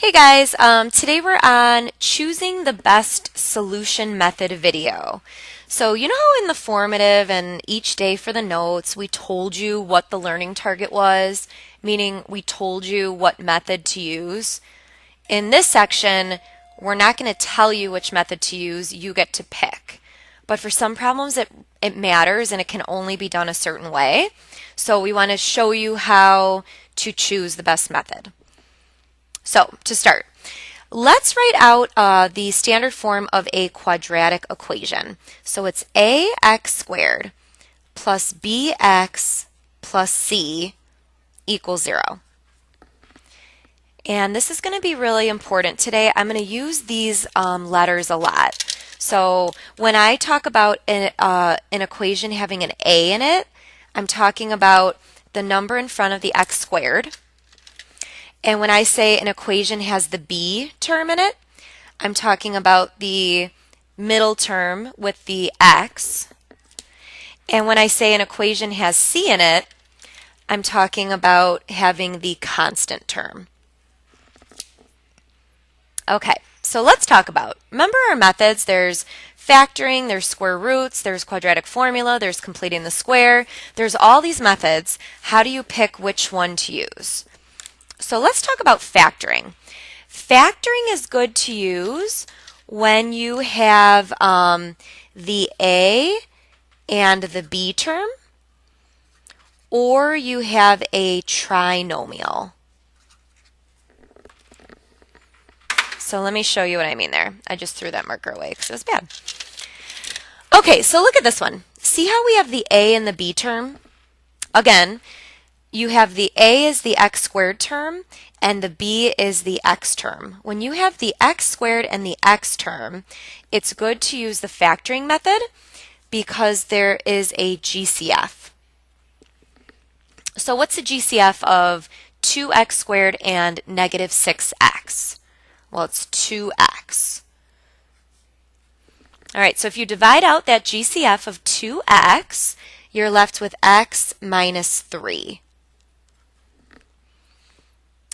Hey guys, today we're on choosing the best solution method video. So you know how in the formative and each day for the notes we told you what the learning target was, meaning we told you what method to use? In this section, we're not going to tell you which method to use, you get to pick. But for some problems it matters and it can only be done a certain way. So we want to show you how to choose the best method. So, to start, let's write out the standard form of a quadratic equation. So it's ax squared plus bx plus c equals 0. And this is going to be really important today. I'm going to use these letters a lot. So when I talk about an equation having an a in it, I'm talking about the number in front of the x squared. And when I say an equation has the b term in it, I'm talking about the middle term with the x. And when I say an equation has c in it, I'm talking about having the constant term. Okay, so let's talk about, remember our methods, there's factoring, there's square roots, there's quadratic formula, there's completing the square, there's all these methods. How do you pick which one to use? So let's talk about factoring. Factoring is good to use when you have the a and the b term, or you have a trinomial. So let me show you what I mean there. I just threw that marker away because it was bad. Okay, so look at this one. See how we have the a and the b term? Again, you have the a is the x squared term and the b is the x term. When you have the x squared and the x term, it's good to use the factoring method because there is a GCF. So what's the GCF of 2x squared and negative 6x? Well, it's 2x. All right, so if you divide out that GCF of 2x, you're left with x minus 3.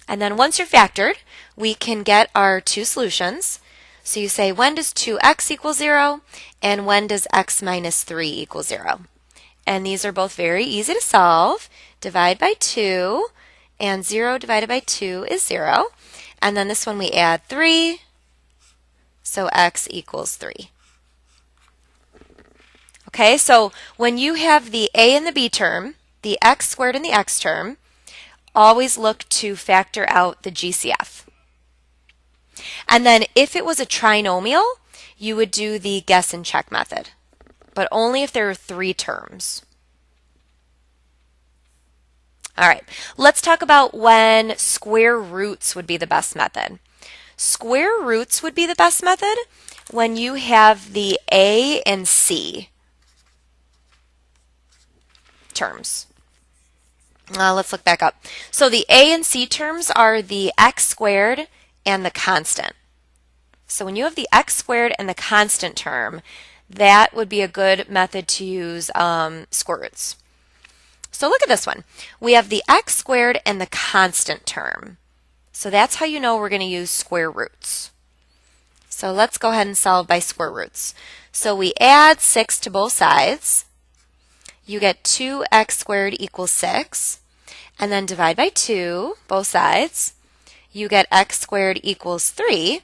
And then once you're factored, we can get our two solutions. So you say, when does 2x equal 0? And when does x minus 3 equal 0? And these are both very easy to solve. Divide by 2, and 0 divided by 2 is 0. And then this one we add 3, so x equals 3. Okay, so when you have the a and the b term, the x squared and the x term, always look to factor out the GCF. And then if it was a trinomial, you would do the guess and check method, but only if there are 3 terms. All right, let's talk about when square roots would be the best method. Square roots would be the best method when you have the a and c terms. Let's look back up. So the a and c terms are the x squared and the constant. So when you have the x squared and the constant term, that would be a good method to use square roots. So look at this one. We have the x squared and the constant term. So that's how you know we're going to use square roots. So let's go ahead and solve by square roots. So we add 6 to both sides. You get 2x squared equals 6. And then divide by 2, both sides. You get x squared equals 3.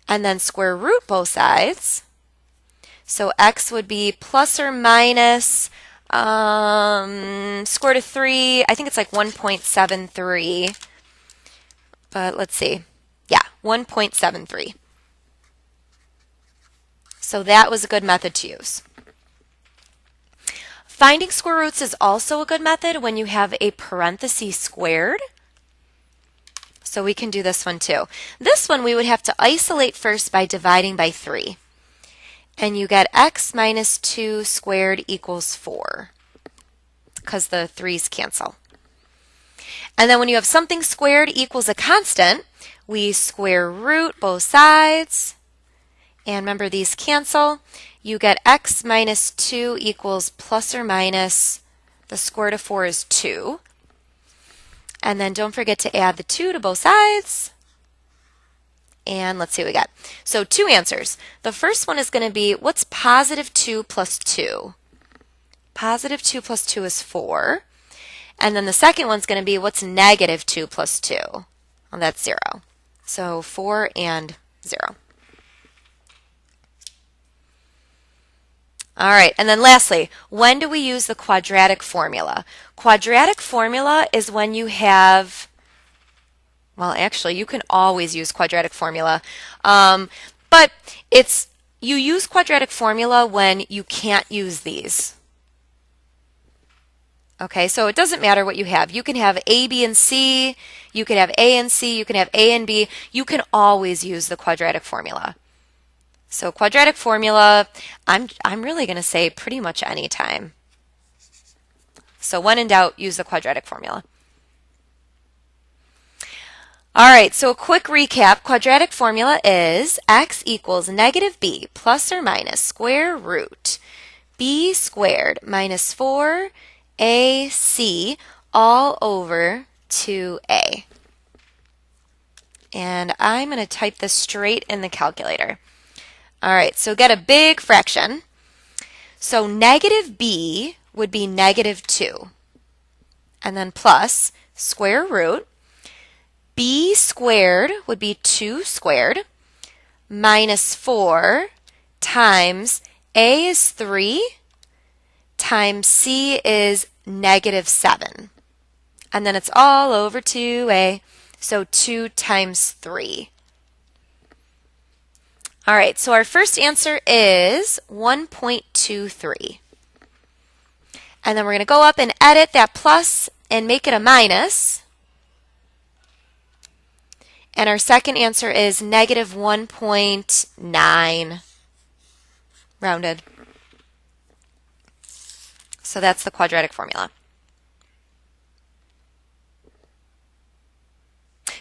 And then square root both sides. So x would be plus or minus square root of 3. I think it's like 1.73. But let's see. Yeah, 1.73. So that was a good method to use. Finding square roots is also a good method when you have a parenthesis squared. So we can do this one too. This one we would have to isolate first by dividing by 3. And you get x minus 2 squared equals 4 because the 3's cancel. And then when you have something squared equals a constant, we square root both sides. And remember, these cancel. You get x minus 2 equals plus or minus, the square root of 4 is 2. And then don't forget to add the 2 to both sides. And let's see what we got. So 2 answers. The first one is going to be, what's positive 2 plus 2? Positive 2 plus 2 is 4. And then the second one's going to be, what's negative 2 plus 2? Well, that's 0. So 4 and 0. All right, and then lastly, when do we use the quadratic formula? Quadratic formula is when you have, well, actually, you can always use quadratic formula, but you use quadratic formula when you can't use these. Okay, so it doesn't matter what you have. You can have A, B, and C. You can have A and C. You can have A and B. You can always use the quadratic formula. So quadratic formula, I'm really going to say pretty much any time. So when in doubt, use the quadratic formula. All right, so a quick recap. Quadratic formula is x equals negative b plus or minus square root b squared minus 4ac all over 2a. And I'm going to type this straight in the calculator. All right, so get a big fraction. So negative b would be negative 2. And then plus square root. B squared would be 2 squared minus 4 times a is 3 times c is negative 7. And then it's all over 2a, so 2 times 3. All right, so our first answer is 1.23. And then we're going to go up and edit that plus and make it a minus. And our second answer is negative 1.9, rounded. So that's the quadratic formula.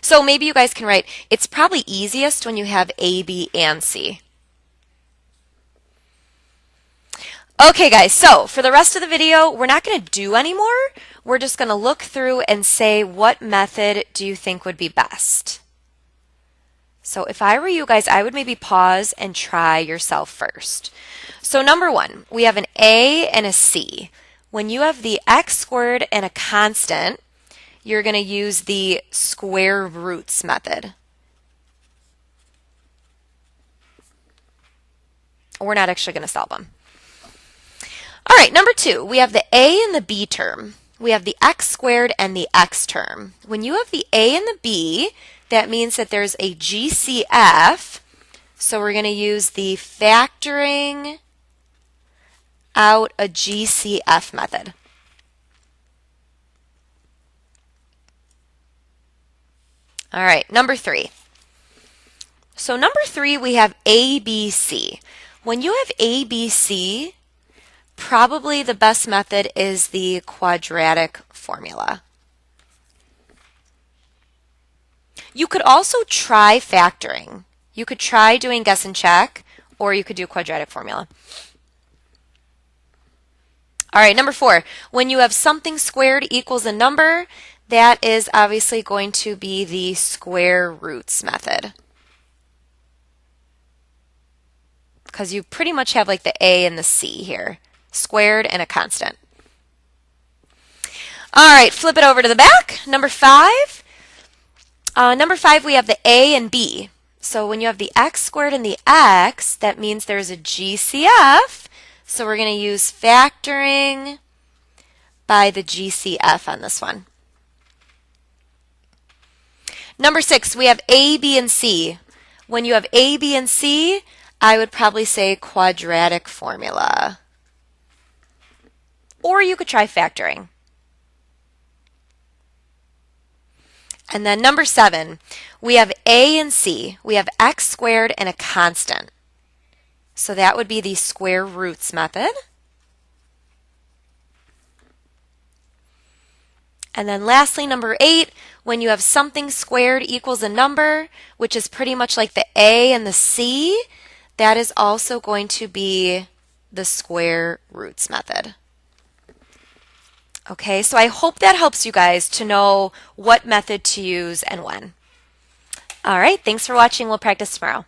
So maybe you guys can write, it's probably easiest when you have A, B, and C. Okay guys, so for the rest of the video, we're not going to do any more. We're just going to look through and say, what method do you think would be best? So if I were you guys, I would maybe pause and try yourself first. So number 1, we have an A and a C. When you have the x squared and a constant, you're going to use the square roots method. We're not actually going to solve them. All right, number 2, we have the a and the b term. We have the x squared and the x term. When you have the a and the b, that means that there's a GCF. So we're going to use the factoring out a GCF method. All right, number 3. So number 3, we have ABC. When you have ABC, probably the best method is the quadratic formula. You could also try factoring. You could try doing guess and check, or you could do quadratic formula. All right, number 4, when you have something squared equals a number, that is obviously going to be the square roots method. Because you pretty much have like the A and the C here, squared and a constant. All right, flip it over to the back. Number 5. Number 5, we have the A and B. So when you have the x squared and the x, that means there's a GCF. So we're going to use factoring by the GCF on this one. Number 6, we have A, B, and C. When you have A, B, and C, I would probably say quadratic formula. Or you could try factoring. And then number 7, we have A and C. We have x squared and a constant. So that would be the square roots method. And then lastly, number 8, when you have something squared equals a number, which is pretty much like the A and the C, that is also going to be the square roots method. Okay, so I hope that helps you guys to know what method to use and when. All right, thanks for watching. We'll practice tomorrow.